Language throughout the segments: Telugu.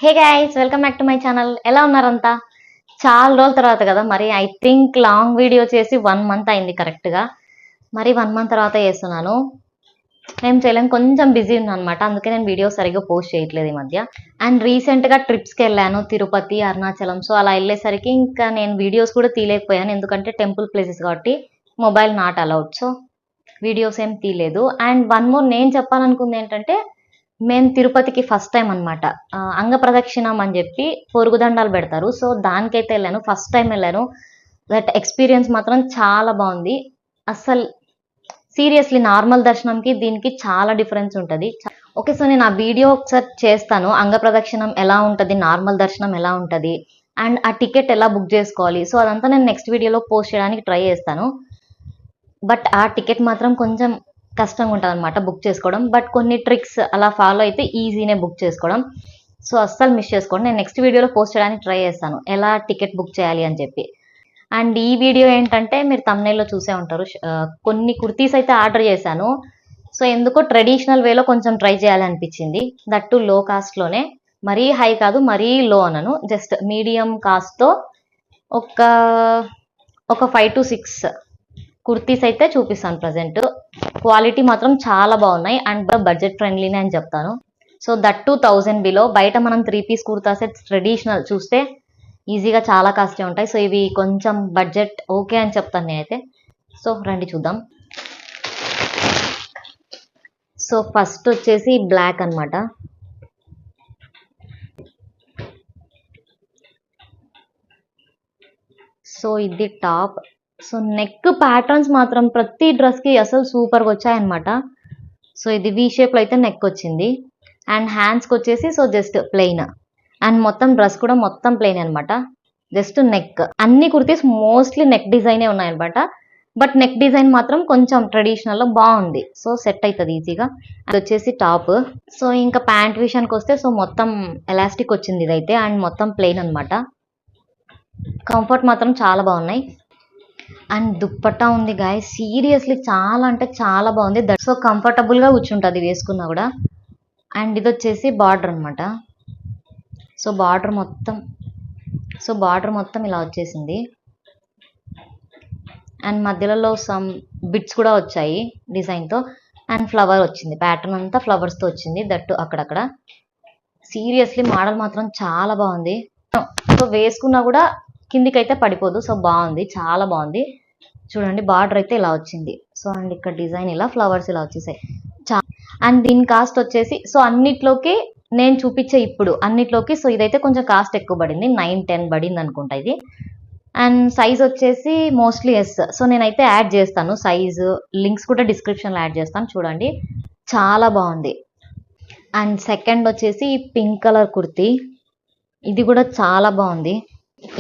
Hey guys, welcome back to my channel. ఎలా ఉన్నారంతా? చాలా రోజుల తర్వాత కదా, మరి ఐ థింక్ లాంగ్ వీడియో చేసి 1 మంత్ అయింది కరెక్ట్గా. మరి 1 మంత్ తర్వాత చేస్తున్నాను. ఏం చేయలేను, కొంచెం బిజీ ఉన్నాను అనమాట. అందుకే నేను వీడియో సరిగ్గా పోస్ట్ చేయట్లేదు ఈ మధ్య. అండ్ రీసెంట్గా ట్రిప్స్కి వెళ్ళాను, తిరుపతి, అరుణాచలం. సో అలా వెళ్ళేసరికి ఇంకా నేను వీడియోస్ కూడా తీయలేకపోయాను, ఎందుకంటే టెంపుల్ ప్లేసెస్ కాబట్టి mobile not allowed. So videos ఏం తీయలేదు. అండ్ వన్ మోర్ నేను చెప్పాలనుకుంది ఏంటంటే, మేము తిరుపతికి ఫస్ట్ టైం అనమాట. అంగ ప్రదక్షిణం అని చెప్పి పొరుగుదండాలు పెడతారు. సో దానికైతే వెళ్ళాను, ఫస్ట్ టైం వెళ్ళాను. దట్ ఎక్స్పీరియన్స్ మాత్రం చాలా బాగుంది. అస్సలు సీరియస్లీ నార్మల్ దర్శనంకి దీనికి చాలా డిఫరెన్స్ ఉంటుంది. ఓకే, సో నేను ఆ వీడియో ఒకసారి చేస్తాను, అంగ ప్రదక్షిణం ఎలా ఉంటుంది, నార్మల్ దర్శనం ఎలా ఉంటుంది, అండ్ ఆ టికెట్ ఎలా బుక్ చేసుకోవాలి. సో అదంతా నేను నెక్స్ట్ వీడియోలో పోస్ట్ చేయడానికి ట్రై చేస్తాను. బట్ ఆ టికెట్ మాత్రం కొంచెం కష్టంగా ఉంటుంది అనమాట బుక్ చేసుకోవడం. బట్ కొన్ని ట్రిక్స్ అలా ఫాలో అయితే ఈజీనే బుక్ చేసుకోవడం. సో అస్సలు మిస్ చేసుకోండి, నేను నెక్స్ట్ వీడియోలో పోస్ట్ చేయడానికి ట్రై చేస్తాను ఎలా టికెట్ బుక్ చేయాలి అని చెప్పి. అండ్ ఈ వీడియో ఏంటంటే, మీరు తమ్నైల్లో చూసే ఉంటారు, కొన్ని కుర్తీస్ అయితే ఆర్డర్ చేశాను. సో ఎందుకో ట్రెడిషనల్ వేలో కొంచెం ట్రై చేయాలి అనిపించింది. దట్టు లో కాస్ట్లోనే, మరీ హై కాదు మరీ లో అనను, జస్ట్ మీడియం కాస్ట్తో ఒక ఒక 5 to 6 కుర్తీస్ అయితే చూపిస్తాను ప్రజెంట్. క్వాలిటీ మాత్రం చాలా బాగున్నాయి అండ్ బడ్జెట్ ఫ్రెండ్లీనే అని చెప్తాను. So that 2000 below. బయట మనం 3 పీస్ కుర్తా సెట్స్ ట్రెడిషనల్ చూస్తే ఈజీగా చాలా కాస్ట్లీ ఉంటాయి. సో ఇవి కొంచెం బడ్జెట్ ఓకే అని చెప్తాను నేనైతే. సో రండి చూద్దాం. సో ఫస్ట్ వచ్చేసి బ్లాక్ అనమాట. సో ఇది టాప్. సో నెక్ ప్యాటర్న్స్ మాత్రం ప్రతి డ్రెస్కి అసలు సూపర్గా వచ్చాయన్నమాట. సో ఇది వీ షేప్లో అయితే నెక్ వచ్చింది. అండ్ హ్యాండ్స్కి వచ్చేసి సో జస్ట్ ప్లెయిన్. అండ్ మొత్తం డ్రెస్ కూడా మొత్తం ప్లెయిన్ అనమాట, జస్ట్ నెక్. అన్ని కుర్తీస్ మోస్ట్లీ నెక్ డిజైనే ఉన్నాయన్నమాట. బట్ నెక్ డిజైన్ మాత్రం కొంచెం ట్రెడిషనల్లో బాగుంది. సో సెట్ అవుతుంది ఈజీగా. అది వచ్చేసి టాప్. సో ఇంకా ప్యాంట్ విషయానికి వస్తే సో మొత్తం ఎలాస్టిక్ వచ్చింది ఇదైతే, అండ్ మొత్తం ప్లెయిన్ అనమాట. కంఫర్ట్ మాత్రం చాలా బాగున్నాయి. అండ్ దుప్పట్టా ఉంది గాయ్, సీరియస్లీ చాలా అంటే చాలా బాగుంది. సో కంఫర్టబుల్గా కూర్చుంటుంది వేసుకున్నా కూడా. అండ్ ఇది వచ్చేసి బార్డర్ అనమాట. సో బార్డర్ మొత్తం ఇలా వచ్చేసింది. అండ్ మధ్యలో సమ్ బిట్స్ కూడా వచ్చాయి డిజైన్తో. అండ్ ఫ్లవర్ వచ్చింది, ప్యాటర్న్ అంతా ఫ్లవర్స్తో వచ్చింది, దట్టు అక్కడక్కడ. సీరియస్లీ మోడల్ మాత్రం చాలా బాగుంది. సో వేసుకున్నా కూడా కిందికైతే పడిపోదు. సో బాగుంది, చాలా బాగుంది. చూడండి బార్డర్ అయితే ఇలా వచ్చింది. సో అండ్ ఇక్కడ డిజైన్ ఇలా ఫ్లవర్స్ ఇలా వచ్చేసాయి. అండ్ దీని కాస్ట్ వచ్చేసి సో అన్నిట్లోకి నేను చూపించే ఇప్పుడు అన్నిట్లోకి సో ఇదైతే కొంచెం కాస్ట్ ఎక్కువ పడింది, 9-10 పడింది అనుకుంటా ఇది. అండ్ సైజ్ వచ్చేసి మోస్ట్లీ ఎస్. సో నేనైతే యాడ్ చేస్తాను సైజు, లింక్స్ కూడా డిస్క్రిప్షన్లో యాడ్ చేస్తాను, చూడండి. చాలా బాగుంది. అండ్ సెకండ్ వచ్చేసి పింక్ కలర్ కుర్తీ. ఇది కూడా చాలా బాగుంది.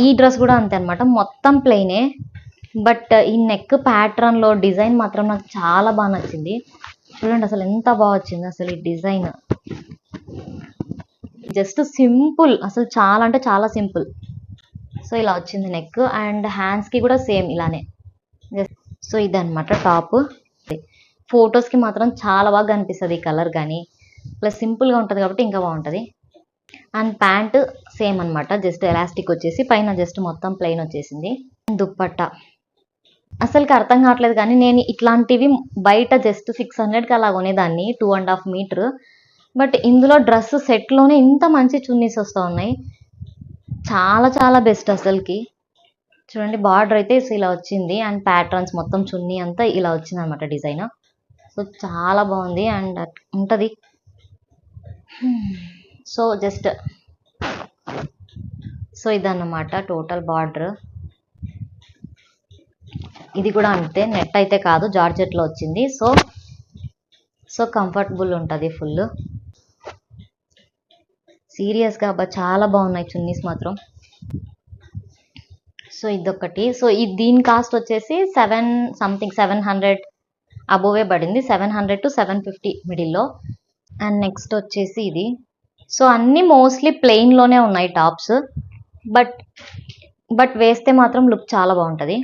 ఈ డ్రెస్ కూడా అంతే అనమాట, మొత్తం ప్లెయినే. బట్ ఈ నెక్ ప్యాటర్న్లో డిజైన్ మాత్రం నాకు చాలా బాగా నచ్చింది. చూడండి అసలు ఎంత బాగా వచ్చింది అసలు ఈ డిజైన్. జస్ట్ సింపుల్, అసలు చాలా అంటే చాలా సింపుల్. సో ఇలా వచ్చింది నెక్. అండ్ హ్యాండ్స్కి కూడా సేమ్ ఇలానే. సో ఇదన్నమాట టాప్. ఫొటోస్కి మాత్రం చాలా బాగా కనిపిస్తుంది ఈ కలర్, కానీ ప్లస్ సింపుల్గా ఉంటుంది కాబట్టి ఇంకా బాగుంటుంది. అండ్ ప్యాంట్ సేమ్ అనమాట, జస్ట్ ఎలాస్టిక్ వచ్చేసి పైన జస్ట్ మొత్తం ప్లెయిన్ వచ్చేసింది. దుప్పట్టా అసలుకి అర్థం కావట్లేదు, కానీ నేను ఇట్లాంటివి బయట జస్ట్ 600కి అలా కొనేదాన్ని, 2.5 మీటర్. బట్ ఇందులో డ్రెస్ సెట్లోనే ఇంత మంచి చున్నీస్ వస్తూ ఉన్నాయి, చాలా చాలా బెస్ట్ అసలుకి. చూడండి బార్డర్ అయితే ఇలా వచ్చింది. అండ్ ప్యాటర్న్స్ మొత్తం చున్నీ అంతా ఇలా వచ్చింది అనమాట డిజైన్. సో చాలా బాగుంది అండ్ ఉంటుంది. సో జస్ట్ సో ఇదన్నమాట టోటల్ బార్డర్. ఇది కూడా అంతే, నెట్ అయితే కాదు, జార్జెట్లో వచ్చింది. సో కంఫర్టబుల్ ఉంటుంది ఫుల్. సీరియస్గా అబ్బా చాలా బాగున్నాయి చున్నీస్ మాత్రం. సో ఇదొకటి. సో దీని కాస్ట్ వచ్చేసి 700 అబోవే పడింది, 700 to 750 మిడిల్లో. అండ్ నెక్స్ట్ వచ్చేసి ఇది. సో అన్నీ మోస్ట్లీ ప్లెయిన్లోనే ఉన్నాయి టాప్స్, బట్ వేస్తే మాత్రం లుక్ చాలా బాగుంటుంది.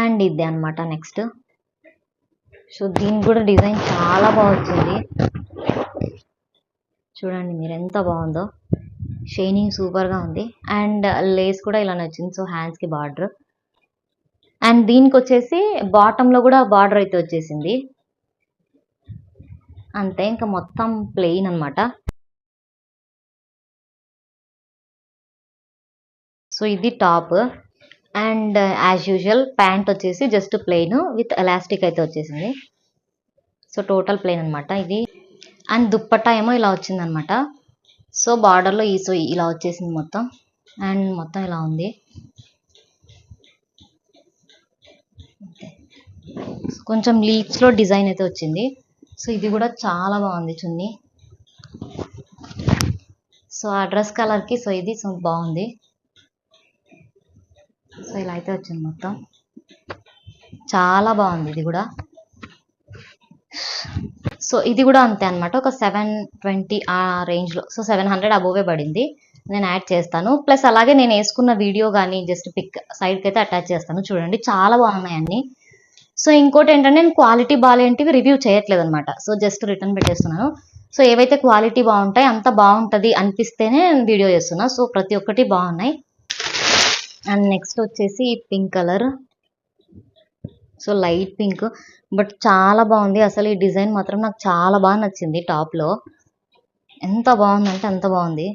అండ్ ఇది అనమాట నెక్స్ట్. సో దీనికి కూడా డిజైన్ చాలా బాగా వచ్చింది. చూడండి మీరు ఎంత బాగుందో, షైనింగ్ సూపర్గా ఉంది. అండ్ లేస్ కూడా ఇలానే వచ్చింది. సో హ్యాండ్స్కి బార్డర్, అండ్ దీనికి వచ్చేసి బాటంలో కూడా బార్డర్ అయితే వచ్చేసింది. అంతే, ఇంకా మొత్తం ప్లెయిన్ అనమాట. సో ఇది top, and as usual pant వచ్చేసి జస్ట్ ప్లెయిన్ విత్ ఎలాస్టిక్ అయితే వచ్చేసింది. సో టోటల్ ప్లెయిన్ అనమాట ఇది. అండ్ దుప్పట్టా ఏమో ఇలా వచ్చింది అనమాట. సో బార్డర్లో సో ఇలా వచ్చేసింది మొత్తం, అండ్ మొత్తం ఇలా ఉంది. కొంచెం లీవ్స్లో డిజైన్ అయితే వచ్చింది. సో ఇది కూడా చాలా బాగుంది చున్నీ. సో ఆ డ్రెస్ కలర్కి సో ఇది సో బాగుంది. సో ఇలా అయితే వచ్చింది మొత్తం, చాలా బాగుంది ఇది కూడా. సో ఇది కూడా అంతే అనమాట, ఒక 720 ఆ రేంజ్లో. సో 700 అబోవే పడింది. నేను యాడ్ చేస్తాను, ప్లస్ అలాగే నేను వేసుకున్న వీడియో కానీ జస్ట్ పిక్ సైడ్కి అయితే అటాచ్ చేస్తాను. చూడండి చాలా బాగున్నాయి అన్నీ. సో ఇంకోటి ఏంటంటే నేను క్వాలిటీ బాగాలేంటివి రివ్యూ చేయట్లేదు అనమాట. సో జస్ట్ రిటర్న్ పెట్టేస్తున్నాను. సో ఏవైతే క్వాలిటీ బాగుంటాయి, అంత బాగుంటుంది అనిపిస్తేనే నేను వీడియో చేస్తున్నా. సో ప్రతి ఒక్కటి బాగున్నాయి. అండ్ నెక్స్ట్ వచ్చేసి pink colour, so light pink, but చాలా బాగుంది అసలు. ఈ డిజైన్ మాత్రం నాకు చాలా బాగా నచ్చింది. టాప్లో ఎంత బాగుందంటే అంత బాగుంది.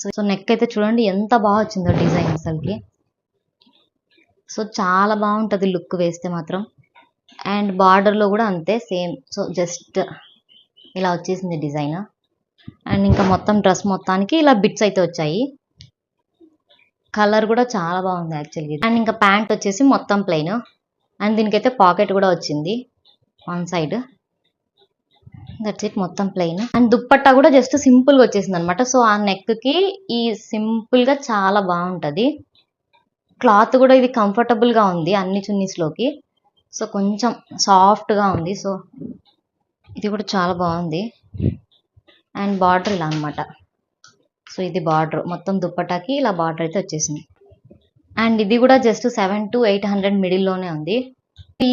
సో నెక్ అయితే చూడండి ఎంత బాగా వచ్చిందో డిజైన్ అసలుకి. సో చాలా బాగుంటుంది లుక్ వేస్తే మాత్రం. అండ్ బార్డర్లో కూడా అంతే సేమ్. సో జస్ట్ ఇలా వచ్చేసింది డిజైన్. అండ్ ఇంకా మొత్తం డ్రెస్ మొత్తానికి ఇలా బిట్స్ అయితే వచ్చాయి. కలర్ కూడా చాలా బాగుంది యాక్చువల్గా. అండ్ ఇంకా ప్యాంట్ వచ్చేసి మొత్తం ప్లెయిన్, అండ్ దీనికైతే పాకెట్ కూడా వచ్చింది వన్ సైడ్. దట్స్ ఇట్, మొత్తం ప్లెయిన్. అండ్ దుప్పట్టా కూడా జస్ట్ సింపుల్గా వచ్చేసింది అనమాట. సో ఆ నెక్కి ఈ సింపుల్గా చాలా బాగుంటుంది. క్లాత్ కూడా ఇది కంఫర్టబుల్గా ఉంది అన్ని చున్నీస్లోకి. సో కొంచెం సాఫ్ట్గా ఉంది. సో ఇది కూడా చాలా బాగుంది. అండ్ బార్డర్ ఇలా అనమాట. సో ఇది బార్డర్ మొత్తం దుప్పటాకి ఇలా బార్డర్ అయితే వచ్చేసింది. అండ్ ఇది కూడా జస్ట్ 700 to 800 మిడిల్లోనే ఉంది.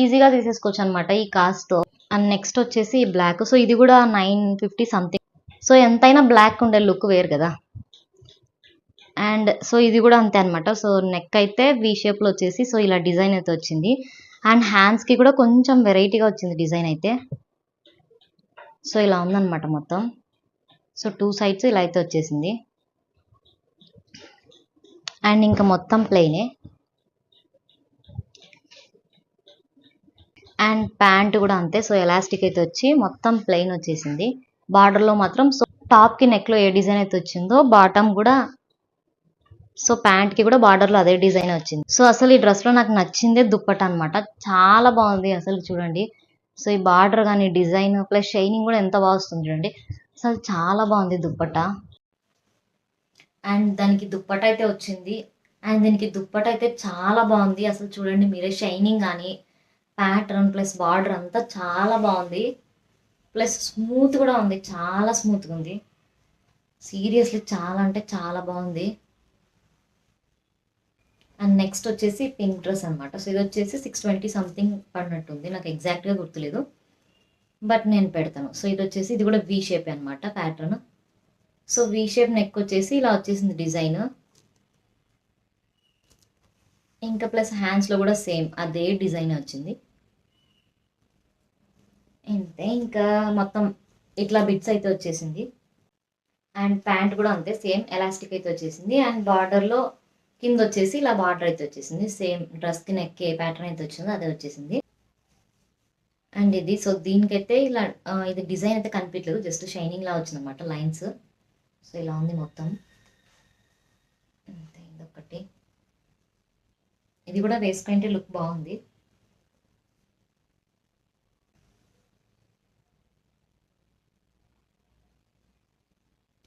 ఈజీగా తీసేసుకోవచ్చు అనమాట ఈ కాస్ట్తో. అండ్ నెక్స్ట్ వచ్చేసి బ్లాక్. సో ఇది కూడా 950 సంథింగ్. సో ఎంతైనా బ్లాక్ ఉండే లుక్ వేరు కదా. అండ్ సో ఇది కూడా అంతే అనమాట. సో నెక్ అయితే వి షేప్లో వచ్చేసి సో ఇలా డిజైన్ అయితే వచ్చింది. అండ్ హ్యాండ్స్కి కూడా కొంచెం వెరైటీగా వచ్చింది డిజైన్ అయితే. సో ఇలా ఉందన్నమాట మొత్తం. సో 2 సైడ్స్ ఇలా అయితే వచ్చేసింది. అండ్ ఇంకా మొత్తం ప్లెయినే. అండ్ ప్యాంట్ కూడా అంతే. సో ఎలాస్టిక్ అయితే వచ్చి మొత్తం ప్లెయిన్ వచ్చేసింది. బార్డర్లో మాత్రం సో టాప్కి నెక్లో ఏ డిజైన్ అయితే వచ్చిందో బాటమ్ కూడా, సో ప్యాంట్కి కూడా బార్డర్లో అదే డిజైన్ వచ్చింది. సో అసలు ఈ డ్రెస్లో నాకు నచ్చిందే దుప్పట అనమాట. చాలా బాగుంది అసలు చూడండి. సో ఈ బార్డర్ కానీ డిజైన్ ప్లస్ షైనింగ్ కూడా ఎంత బాగా వస్తుంది చూడండి. అసలు చాలా బాగుంది దుప్పట. అండ్ దానికి దుప్పట అయితే వచ్చింది. అండ్ దీనికి దుప్పట అయితే చాలా బాగుంది అసలు చూడండి మీరే. షైనింగ్ కానీ ప్యాటర్న్ ప్లస్ బార్డర్ అంతా చాలా బాగుంది. ప్లస్ స్మూత్ కూడా ఉంది, చాలా స్మూత్గా ఉంది. సీరియస్లీ చాలా అంటే చాలా బాగుంది. అండ్ నెక్స్ట్ వచ్చేసి పింక్ డ్రెస్ అనమాట. సో ఇది వచ్చేసి 620 సంథింగ్ పడినట్టుంది, నాకు ఎగ్జాక్ట్గా గుర్తులేదు, బట్ నేను పెడతాను. సో ఇది వచ్చేసి ఇది కూడా వీ షేప్ అనమాట pattern. So V shape neck వచ్చేసి ఇలా వచ్చేసింది డిజైన్. ఇంకా ప్లస్ హ్యాండ్స్లో కూడా సేమ్ అదే డిజైన్ వచ్చింది. అంతే, ఇంకా మొత్తం ఇట్లా బిట్స్ అయితే వచ్చేసింది. అండ్ ప్యాంట్ కూడా అంతే సేమ్ ఎలాస్టిక్ అయితే వచ్చేసింది. అండ్ బార్డర్లో కింద వచ్చేసి ఇలా బార్డర్ అయితే వచ్చేసింది. సేమ్ డ్రెస్కి నెక్ ఏ ప్యాటర్న్ అయితే వచ్చిందో అదే వచ్చేసింది. అండ్ ఇది సో దీనికైతే ఇలా ఇది డిజైన్ అయితే కనిపించలేదు, జస్ట్ షైనింగ్ లా వచ్చింది అనమాట లైన్స్. సో ఇలా ఉంది మొత్తం. అంతే, ఇదొకటి. ఇది కూడా వేసుకుంటే లుక్ బాగుంది.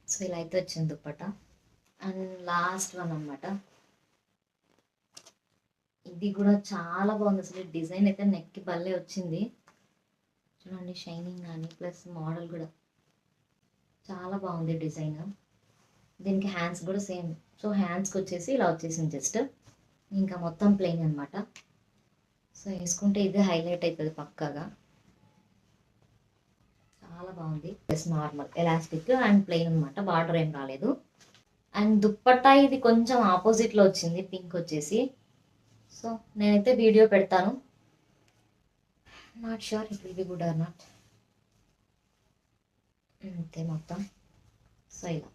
సో ఇలా అయితే వచ్చింది దుప్పట. అండ్ లాస్ట్ వన్ అనమాట. ఇది కూడా చాలా బాగుంది అసలు. డిజైన్ అయితే నెక్కి భలే వచ్చింది చూడండి. షైనింగ్ కానీ ప్లస్ మోడల్ కూడా చాలా బాగుంది డిజైన్. దీనికి హ్యాండ్స్ కూడా సేమ్. సో హ్యాండ్స్కి వచ్చేసి ఇలా వచ్చేసింది జస్ట్. ఇంకా మొత్తం ప్లెయిన్ అనమాట. సో వేసుకుంటే ఇది హైలైట్ అవుతుంది పక్కాగా. చాలా బాగుంది. Just normal elastic and plain అనమాట, బార్డర్ ఏం రాలేదు. అండ్ దుప్పట్టా ఇది కొంచెం ఆపోజిట్లో వచ్చింది, పింక్ వచ్చేసి. సో నేనైతే వీడియో పెడతాను, not sure it will be good or not. అంతే మొత్తం. సో ఇలా,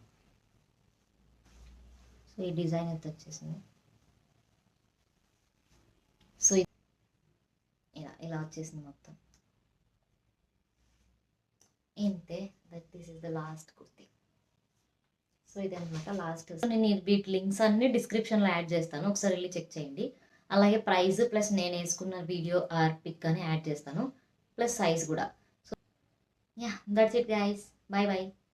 సో ఈ డిజైన్ అయితే వచ్చేసింది. సో ఇలా ఇలా వచ్చేసింది మొత్తం. ఇంతే, that this is the last kurti. So ఇదనమాట లాస్ట్. సో నేను వీటి లింక్స్ అన్ని డిస్క్రిప్షన్లో యాడ్ చేస్తాను, ఒకసారి వెళ్ళి చెక్ చేయండి. అలాగే ప్రైస్ ప్లస్ నేను వేసుకున్న వీడియో ఆర్ పిక్ అని యాడ్ చేస్తాను, ప్లస్ సైజ్ కూడా. So yeah, that's it guys, bye bye.